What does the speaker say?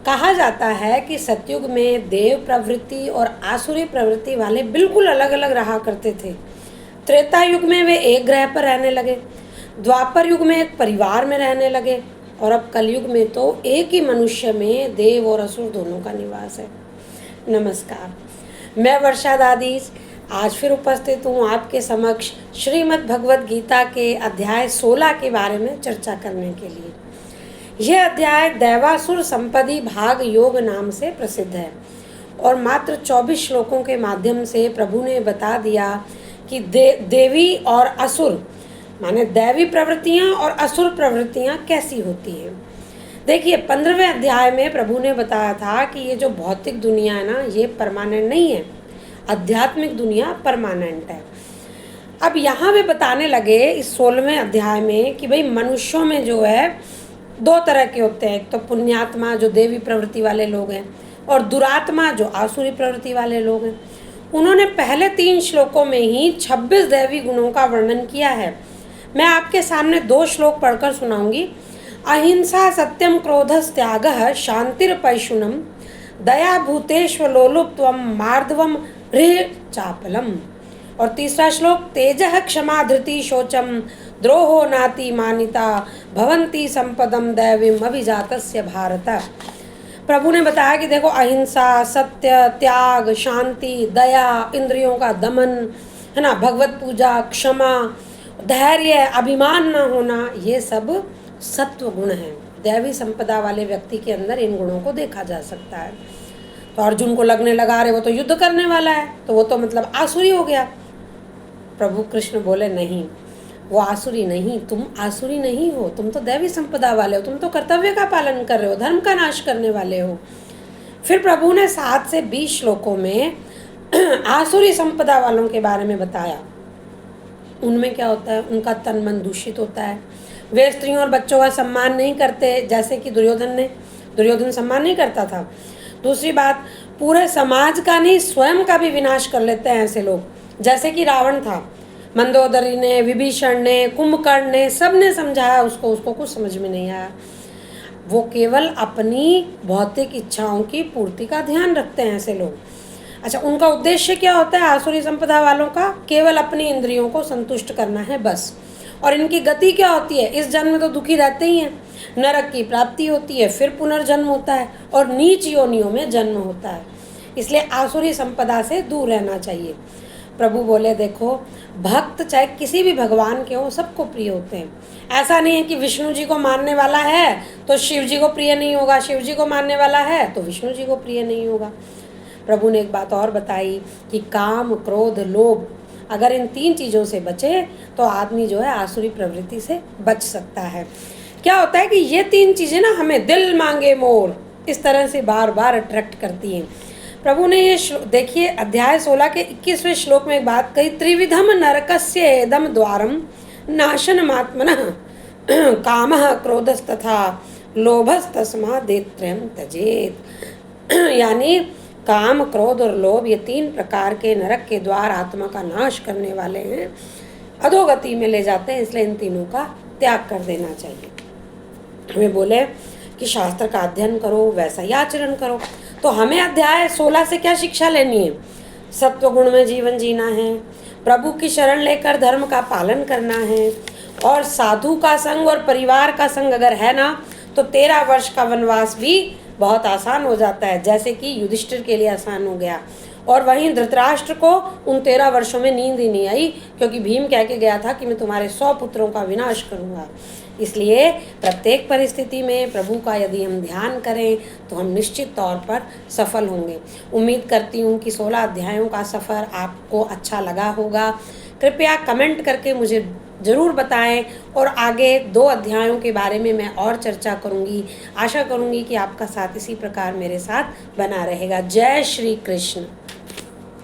कहा जाता है कि सतयुग में देव प्रवृत्ति और आसुरी प्रवृत्ति वाले बिल्कुल अलग अलग रहा करते थे। त्रेता युग में वे एक ग्रह पर रहने लगे, द्वापर युग में एक परिवार में रहने लगे, और अब कलयुग में तो एक ही मनुष्य में देव और असुर दोनों का निवास है। नमस्कार, मैं वर्षा दादीज आज फिर उपस्थित हूँ आपके समक्ष श्रीमद् भगवद गीता के अध्याय 16 के बारे में चर्चा करने के लिए। यह अध्याय दैवासुर संपदी भाग योग नाम से प्रसिद्ध है और मात्र 24 श्लोकों के माध्यम से प्रभु ने बता दिया कि देवी और असुर माने दैवी प्रवृत्तियां और असुर प्रवृत्तियां कैसी होती हैं। देखिए, 15वें अध्याय में प्रभु ने बताया था कि ये जो भौतिक दुनिया है ना, ये परमानेंट नहीं है, आध्यात्मिक दुनिया परमानेंट है। अब यहाँ वे बताने लगे इस 16वें अध्याय में कि भाई मनुष्यों में जो है दो तरह के होते हैं। एक तो पुण्यात्मा जो देवी प्रवृत्ति वाले लोग हैं, और दुरात्मा जो आसुरी प्रवृत्ति वाले लोग हैं। उन्होंने पहले 3 श्लोकों में ही 26 दैवी गुणों का वर्णन किया है। मैं आपके सामने 2 श्लोक पढ़कर सुनाऊंगी। अहिंसा सत्यम क्रोधस्त्यागः शांतिर्पैशुनम दया भूतेष्वलोलुप्त्वम मार्दवम ह्रीः चापलम। और तीसरा श्लोक तेजः क्षमा धृति शोचम द्रोहो नाति मानिता भवंती संपदम दैवीम अभिजातस्य भारत। प्रभु ने बताया कि देखो, अहिंसा, सत्य, त्याग, शांति, दया, इंद्रियों का दमन है ना, भगवत पूजा, क्षमा, धैर्य, अभिमान न होना, ये सब सत्व गुण हैं। दैवी संपदा वाले व्यक्ति के अंदर इन गुणों को देखा जा सकता है। तो अर्जुन को लगने लगा रहे वो तो युद्ध करने वाला है, तो वो तो मतलब आसुरी हो गया। प्रभु कृष्ण बोले नहीं, वो आसुरी नहीं, तुम आसुरी नहीं हो, तुम तो दैवी संपदा वाले हो, तुम तो कर्तव्य का पालन कर रहे हो, धर्म का नाश करने वाले हो। फिर प्रभु ने 7 से 20 श्लोकों में आसुरी संपदा वालों के बारे में बताया। उनमें क्या होता है, उनका तन मन दूषित होता है, वे स्त्रियों और बच्चों का सम्मान नहीं करते, जैसे कि दुर्योधन सम्मान नहीं करता था। दूसरी बात, पूरे समाज का नहीं स्वयं का भी विनाश कर लेते हैं ऐसे लोग, जैसे कि रावण था। मंदोदरी ने, विभीषण ने, कुंभकर्ण ने, सब ने समझाया उसको कुछ समझ में नहीं आया। वो केवल अपनी भौतिक इच्छाओं की पूर्ति का ध्यान रखते हैं ऐसे लोग। अच्छा, उनका उद्देश्य क्या होता है आसुरी संपदा वालों का? केवल अपनी इंद्रियों को संतुष्ट करना है बस। और इनकी गति क्या होती है? इस जन्म में तो दुखी रहते ही हैं, नरक की प्राप्ति होती है, फिर पुनर्जन्म होता है और नीच योनियों में जन्म होता है। इसलिए आसुरी संपदा से दूर रहना चाहिए। प्रभु बोले देखो, भक्त चाहे किसी भी भगवान के हो, सबको प्रिय होते हैं। ऐसा नहीं है कि विष्णु जी को मानने वाला है तो शिव जी को प्रिय नहीं होगा, शिव जी को मानने वाला है तो विष्णु जी को प्रिय नहीं होगा। प्रभु ने एक बात और बताई कि काम, क्रोध, लोभ, अगर इन 3 चीज़ों से बचे तो आदमी जो है आसुरी प्रवृत्ति से बच सकता है। क्या होता है कि ये 3 चीज़ें ना हमें दिल मांगे मोर इस तरह से बार बार अट्रैक्ट करती हैं। प्रभु ने ये देखिए अध्याय 16 के 21वें श्लोक में एक बात कही, त्रिविधम नरकस्य एदम द्वारम नाशनमात्मनः कामः क्रोधस्तथा लोभस्तस्मादेत्रयं त्यजेत। यानी काम, क्रोध और लोभ, ये 3 प्रकार के नरक के द्वार आत्मा का नाश करने वाले हैं, अधोगति में ले जाते हैं, इसलिए इन तीनों का त्याग कर देना चाहिए। हमें बोले कि शास्त्र का अध्ययन करो, वैसा ही आचरण करो। तो हमें अध्याय 16 से क्या शिक्षा लेनी है? सत्व गुण में जीवन जीना है, प्रभु की शरण लेकर धर्म का पालन करना है, और साधु का संग और परिवार का संग अगर है ना, तो 13 वर्ष का वनवास भी बहुत आसान हो जाता है, जैसे कि युधिष्ठिर के लिए आसान हो गया। और वहीं धृतराष्ट्र को उन 13 वर्षों में नींद ही नहीं आई, क्योंकि भीम कह के गया था कि मैं तुम्हारे 100 पुत्रों का विनाश करूंगा। इसलिए प्रत्येक परिस्थिति में प्रभु का यदि हम ध्यान करें तो हम निश्चित तौर पर सफल होंगे। उम्मीद करती हूँ कि 16 अध्यायों का सफ़र आपको अच्छा लगा होगा। कृपया कमेंट करके मुझे ज़रूर बताएं, और आगे 2 अध्यायों के बारे में मैं और चर्चा करूँगी। आशा करूँगी कि आपका साथ इसी प्रकार मेरे साथ बना रहेगा। जय श्री कृष्ण।